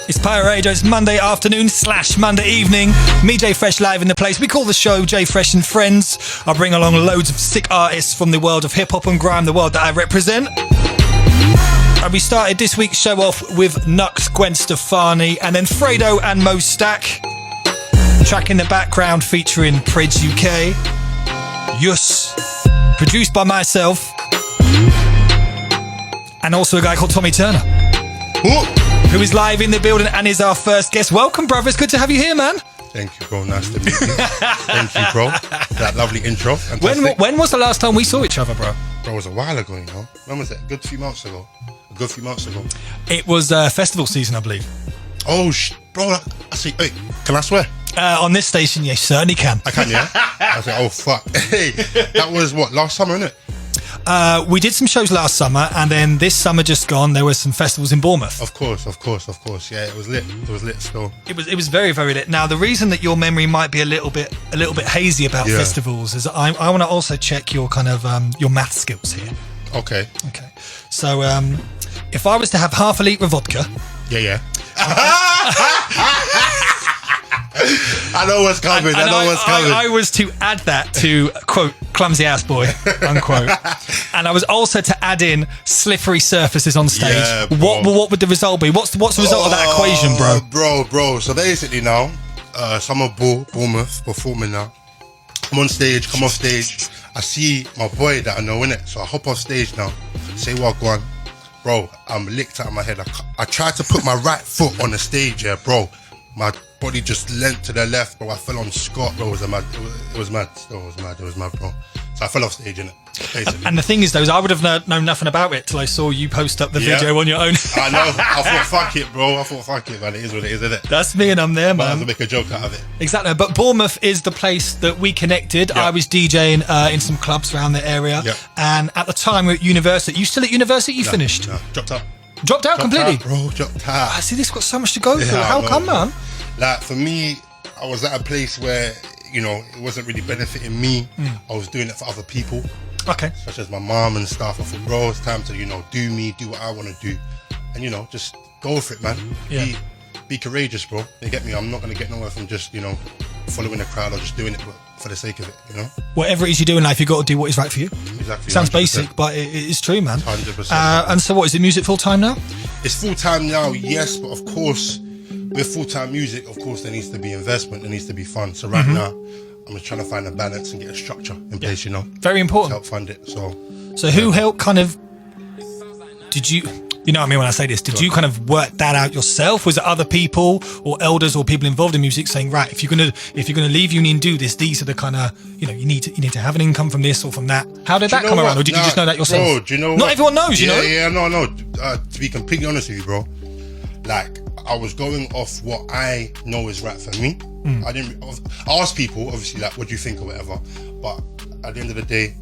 It's Pirate Radio. It's Monday afternoon / Monday evening. Me, Jay Fresh, live in the place. We call the show Jay Fresh and Friends. I bring along loads of sick artists from the world of hip-hop and grime, the world that I represent. And we started this week's show off with Nux, Gwen Stefani, and then Fredo and Mo Stack. Track in the background featuring Pridge UK. Yus. Produced by myself. And also a guy called Tommy Turner. Ooh. Who is live in the building and is our first guest. Welcome, brother. It's good to have you here, man. Thank you, bro. Nice to meet you. Thank you, bro, for that lovely intro. When was the last time we saw each other, bro? Bro, it was a while ago, you know. When was it? A good few months ago. It was festival season, I believe. Oh, bro. I see. Wait, can I swear? On this station, yes, you certainly can. I can, yeah? I was like, oh, fuck. Hey, that was what, last summer, innit? We did some shows last summer, and then this summer just gone, there were some festivals in Bournemouth. Of course. Yeah, it was lit. It was lit still. It was very, very lit. Now, the reason that your memory might be a little bit hazy about festivals is I want to also check your kind of your math skills here. Okay. So, if I was to have half a litre of vodka, yeah. I know what's coming. I was to add that to, quote, clumsy ass boy, unquote. And I was also to add in slippery surfaces on stage. Yeah, what would the result be? What's the result of that equation, bro? Bro. So basically now, Summer Bournemouth performing now. I'm on stage, come off stage. I see my boy that I know in it. So I hop off stage now, say what I want. Bro, I'm licked out of my head. I tried to put my right foot on the stage, yeah, bro. My body just leant to the left, bro. I fell on Scott, bro. It was mad, bro. So I fell off stage, innit? Basically. And the thing is, though, is I would have known nothing about it till I saw you post up the video on your own. I know. I thought, fuck it, bro. Man. It is what it is, isn't it? That's me and I'm there, man. I have to make a joke out of it. Exactly. But Bournemouth is the place that we connected. Yep. I was DJing in some clubs around the area. Yep. And at the time, we were at university. You still at university? You finished? No, dropped out. Dropped out completely? Dropped out. I see, this got so much to go through. How come, man? Like, for me, I was at a place where, you know, it wasn't really benefiting me. I was doing it for other people. Okay. Such as my mom and stuff. I thought, bro, it's time to, you know, do what I want to do. And, you know, just go for it, man. Yeah. Be courageous, bro. You get me? I'm not going to get nowhere from just, you know, following the crowd or just doing it for the sake of it, you know? Whatever it is you do in life, you've got to do what is right for you. Exactly. Sounds 100%. basic, but it is true, man. 100%. And so what, is it music full time now? It's full time now, yes, but of course, with full time music, of course, there needs to be investment, there needs to be fun. So right now, I'm just trying to find a balance and get a structure in place, you know? Very important. To help fund it, So who helped kind of, did you know what I mean when I say this, did you kind of work that out yourself? Was it other people or elders or people involved in music saying, right, if you're gonna leave uni and do this, these are the kind of, you know, you need to have an income from this or from that. How did that come around, or did you just know that yourself? Bro, do you know Not everyone knows, you know? Yeah, no. To be completely honest with you, bro, like, I was going off what I know is right for me. I asked people, obviously, like, what do you think or whatever, but at the end of the day,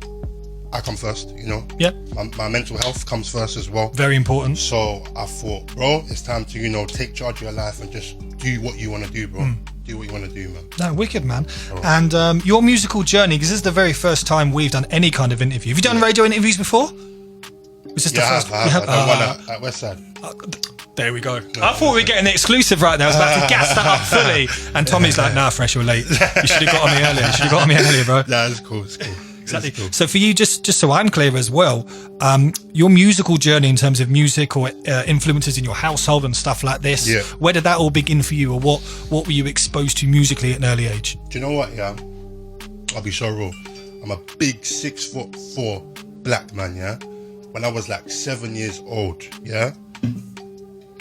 I come first, you know? Yeah. My mental health comes first as well. Very important. So I thought, bro, it's time to, you know, take charge of your life and just do what you want to do, bro. Do what you want to do, man. No, wicked, man. And your musical journey, because this is the very first time we've done any kind of interview. Have you done radio interviews before? Was this the first? I have. I done one at Westside. There we go. I thought we were getting the exclusive right there. I was about to gas that up fully. And Tommy's like, nah, Fresh, you're late. You should have got on me earlier. Bro. Nah, it's cool. Exactly. Cool. So for you, just so I'm clear as well, your musical journey in terms of music or influences in your household and stuff like this, where did that all begin for you, or what were you exposed to musically at an early age? Do you know what, yeah? I'll be so real. I'm a big 6'4" black man, yeah? When I was like 7 years old, yeah?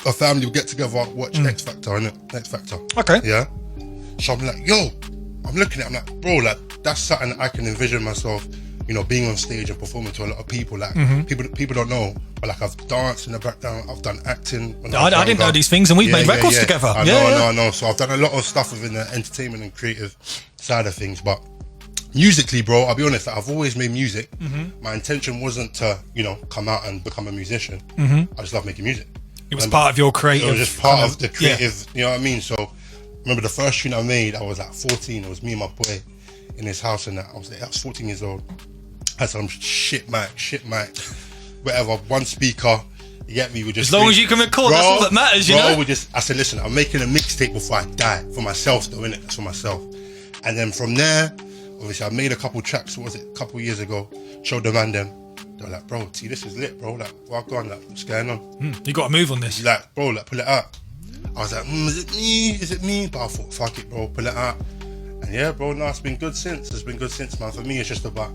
A family would get together, watch X Factor, innit? X Factor. Okay. Yeah? So I'm like, yo, I'm looking at it, I'm like, bro, like, that's something I can envision myself, you know, being on stage and performing to a lot of people. Like, people don't know, but like, I've danced in the background, I've done acting. I didn't know these things, and we've made records together. I know. So I've done a lot of stuff within the entertainment and creative side of things, but musically, bro, I'll be honest, like, I've always made music. My intention wasn't to, you know, come out and become a musician. I just love making music. It was part of your creative. It was just part of the creative, you know what I mean? So, remember the first tune I made, I was like 14, it was me and my boy in his house, and I was 14 years old. Had some shit mic, whatever, one speaker, You get me? We just As long as you can record, that's all that matters, you know? I said, listen, I'm making a mixtape before I die. For myself though, innit? It's for myself. And then from there, obviously I made a couple tracks, what was it, a couple years ago, showed the man them. They were like, bro, T, this is lit, bro. Like, what on? Like, what's going on? You got to move on this. He's like, bro, like, pull it out. I was like, is it me? Is it me? But I thought, fuck it, bro, pull it out. And yeah, bro, no, it's been good since. It's been good since, man. For me, it's just about,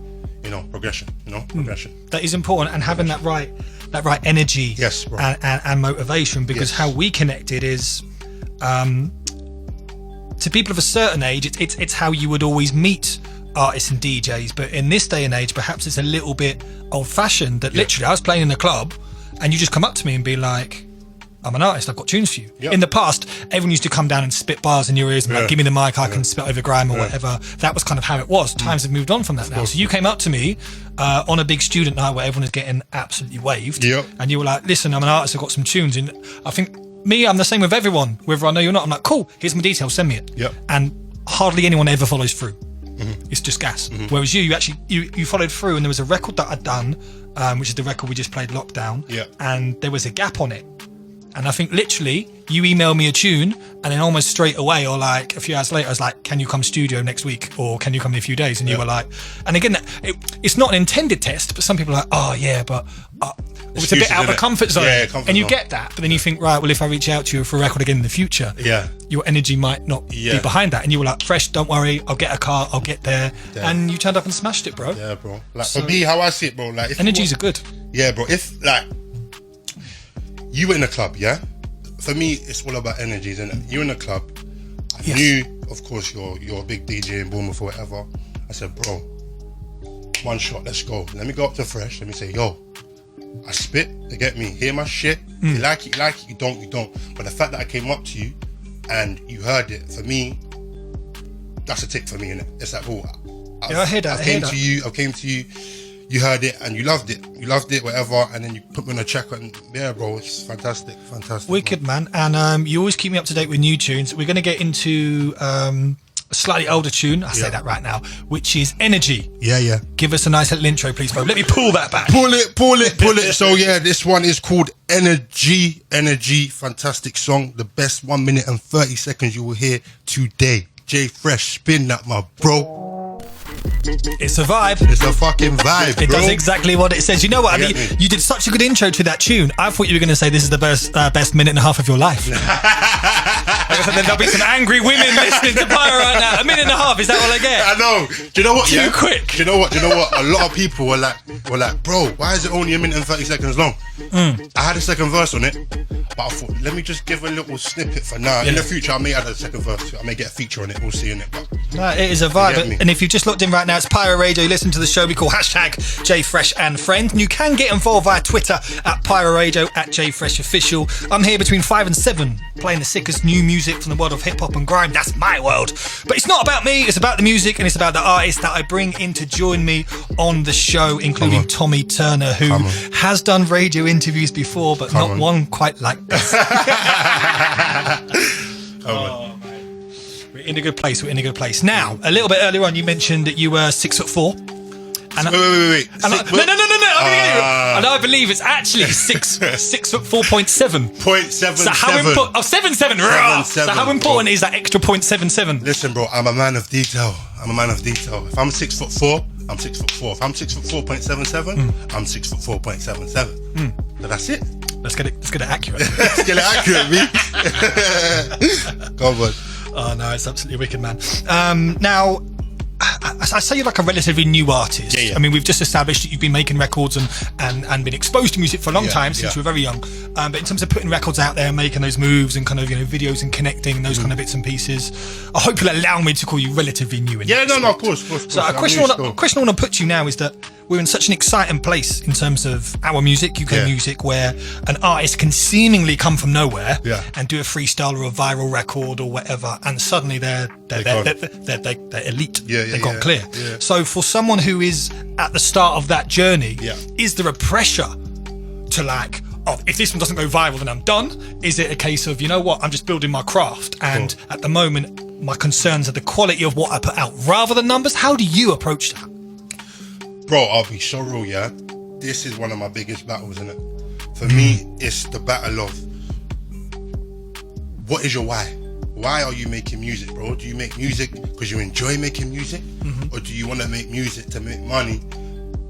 progression, progression. That is important, and having that right energy, yes, bro. And motivation, because how we connected is, to people of a certain age, it's how you would always meet artists and DJs, but in this day and age, perhaps it's a little bit old-fashioned. That literally, I was playing in the club, and you just come up to me and be like, "I'm an artist. I've got tunes for you." Yep. In the past, everyone used to come down and spit bars in your ears and like, "Give me the mic, I can spit over grime or whatever." That was kind of how it was. Times have moved on from that now. So you came up to me on a big student night where everyone is getting absolutely waved, and you were like, "Listen, I'm an artist. I've got some tunes." And I think I'm the same with everyone, whether I know you or not. I'm like, "Cool, here's my details. Send me it." And hardly anyone ever follows through. It's just gas. Whereas you actually you followed through, and there was a record that I'd done, which is the record we just played, Lockdown, and there was a gap on it. And I think literally you emailed me a tune, and then almost straight away, or like a few hours later, I was like, "Can you come studio next week, or can you come in a few days?" And you were like, and again, it's not an intended test, but some people are like, "Oh yeah, but it's a bit out of the comfort zone." And you get that, but then you think, right, well, if I reach out to you for a record again in the future, your energy might not be behind that. And you were like, "Fresh, don't worry, I'll get a car, I'll get there." And you turned up and smashed it, bro. Yeah, bro. Like, for me, how I see it, bro, like, if energies are good. Yeah, bro. If like you were in a club, for me, it's all about energies, isn't it? You in a club. I knew, of course, you're a big DJ in Bournemouth or whatever. I said, bro, one shot, let's go. Let me go up to Fresh. Let me say, yo, I spit. They get me. Hear my shit. You like it, you like it. You don't, you don't. But the fact that I came up to you and you heard it, for me, that's a tick for me, innit? It's like, oh, I hear that. I came to you. You heard it and you loved it. You loved it, whatever, and then you put me on a track, and yeah, bro, it's fantastic. Wicked, man. And you always keep me up to date with new tunes. We're going to get into a slightly older tune, I say that right now, which is Energy. Yeah. Give us a nice little intro, please, bro. Let me pull that back. Pull it. So yeah, this one is called Energy. Fantastic song. The best 1 minute and 30 seconds you will hear today. J Fresh, spin that, my bro. It's a vibe. It's a fucking vibe, It bro. does exactly what it says. You know what? I mean, you did such a good intro to that tune. I thought you were going to say this is the best minute and a half of your life. Then there'll be some angry women listening to Pyro right now. A minute and a half, is that all I get? I know. Do you know what? Too quick. Do you know what? A lot of people were like, bro, why is it only a minute and 30 seconds long? I had a second verse on it, but I thought, let me just give a little snippet for now. In the future, I may add a second verse. I may get a feature on it. We'll see in it. But no, it is a vibe. And if you've just looked in right now, it's Pyro Radio. You listen to the show we call #JFreshAndFriend. And you can get involved via Twitter at Pyro Radio, at JFreshOfficial. I'm here between 5 and 7 playing the sickest new music from the world of hip hop and grime. That's my world. But it's not about me. It's about the music, and it's about the artists that I bring in to join me on the show, including Tommy Turner, who has done radio interviews before, but not one quite like this. We're in a good place. Now, a little bit earlier on, you mentioned that you were 6'4". And wait. No. And I believe it's actually 6'4.7". 0.77. So how important? 7'7". So how important is that extra 0.77? Listen, bro, I'm a man of detail. If I'm 6'4", I'm 6'4". If I'm 6'4.77", I'm 6'4.77". So that's it. Let's get it accurate. Let's get it accurate, me. Go on. Oh no, it's absolutely wicked, man. Now, I say you're like a relatively new artist. Yeah. I mean, we've just established that you've been making records and been exposed to music for a long time, since you were very young. But in terms of putting records out there and making those moves and kind of, videos and connecting those kind of bits and pieces, I hope you'll allow me to call you relatively new in that of course. So a question I want to put to you now is that we're in such an exciting place in terms of our music, UK music, where an artist can seemingly come from nowhere and do a freestyle or a viral record or whatever, and suddenly they're elite. They've gone clear. Yeah. So for someone who is at the start of that journey, is there a pressure to like, oh, if this one doesn't go viral, then I'm done? Is it a case of, you know what, I'm just building my craft, and at the moment my concerns are the quality of what I put out rather than numbers? How do you approach that? Bro, I'll be so real, This is one of my biggest battles, innit? For me, it's the battle of what is your why? Why are you making music, bro? Do you make music because you enjoy making music, or do you want to make music to make money,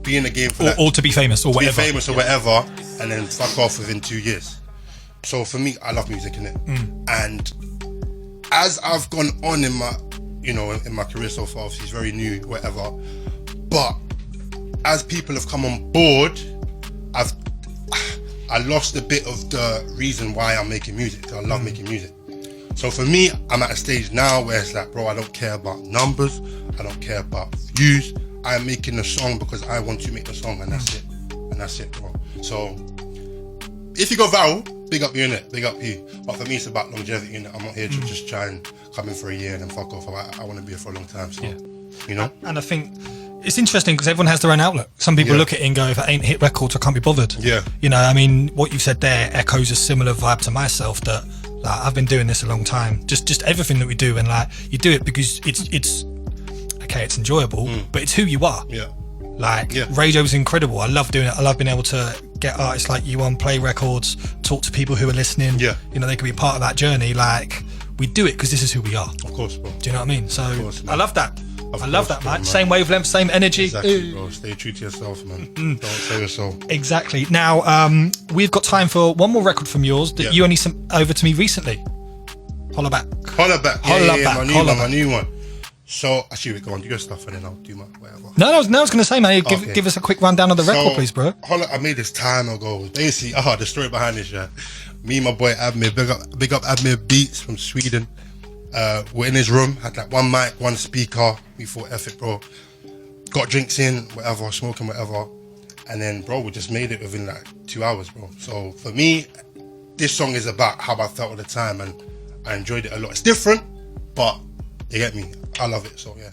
be in the game for or to be famous or whatever? Be famous or whatever, and then fuck off within 2 years. So for me, I love music, innit? And as I've gone on in my, in my career so far, obviously it's very new, whatever. But as people have come on board, I lost a bit of the reason why I'm making music. I love making music. So for me, I'm at a stage now where it's like, bro, I don't care about numbers. I don't care about views. I'm making a song because I want to make the song, and that's it. And that's it, bro. So if you go viral, big up you, innit? Big up you. But for me, it's about longevity, innit? I'm not here to just try and come in for a year and then fuck off. I want to be here for a long time. So, And I think it's interesting because everyone has their own outlook. Some people look at it and go, if it ain't hit records, I can't be bothered. Yeah. I mean, what you've said there echoes a similar vibe to myself, that like, I've been doing this a long time. Just everything that we do, and like, you do it because it's okay, it's enjoyable, but it's who you are. Yeah. Radio's incredible. I love doing it. I love being able to get artists like you on, play records, talk to people who are listening. Yeah. They can be part of that journey. Like, we do it because this is who we are. Of course, bro. Do you know what I mean? So course, I love that. I love that, man. man. Same wavelength, same energy. Exactly, bro. Stay true to yourself, man. Don't sell your soul. Exactly. Now, we've got time for one more record from yours that you only sent over to me recently. Holla back. Holla back. Holla back. My new one. So, actually, go on, do your stuff and then I'll do my whatever. No, I was going to say, man, give us a quick rundown of the record, please, bro. I made this time ago. Basically, the story behind this, me and my boy Admir, big up Admir Beats from Sweden. We're in his room, had like one mic, one speaker. We thought, F it, bro. Got drinks in, whatever, smoking, whatever. And then, bro, we just made it within like 2 hours, bro. So for me, this song is about how I felt at the time, and I enjoyed it a lot. It's different, but you get me. I love it, so yeah.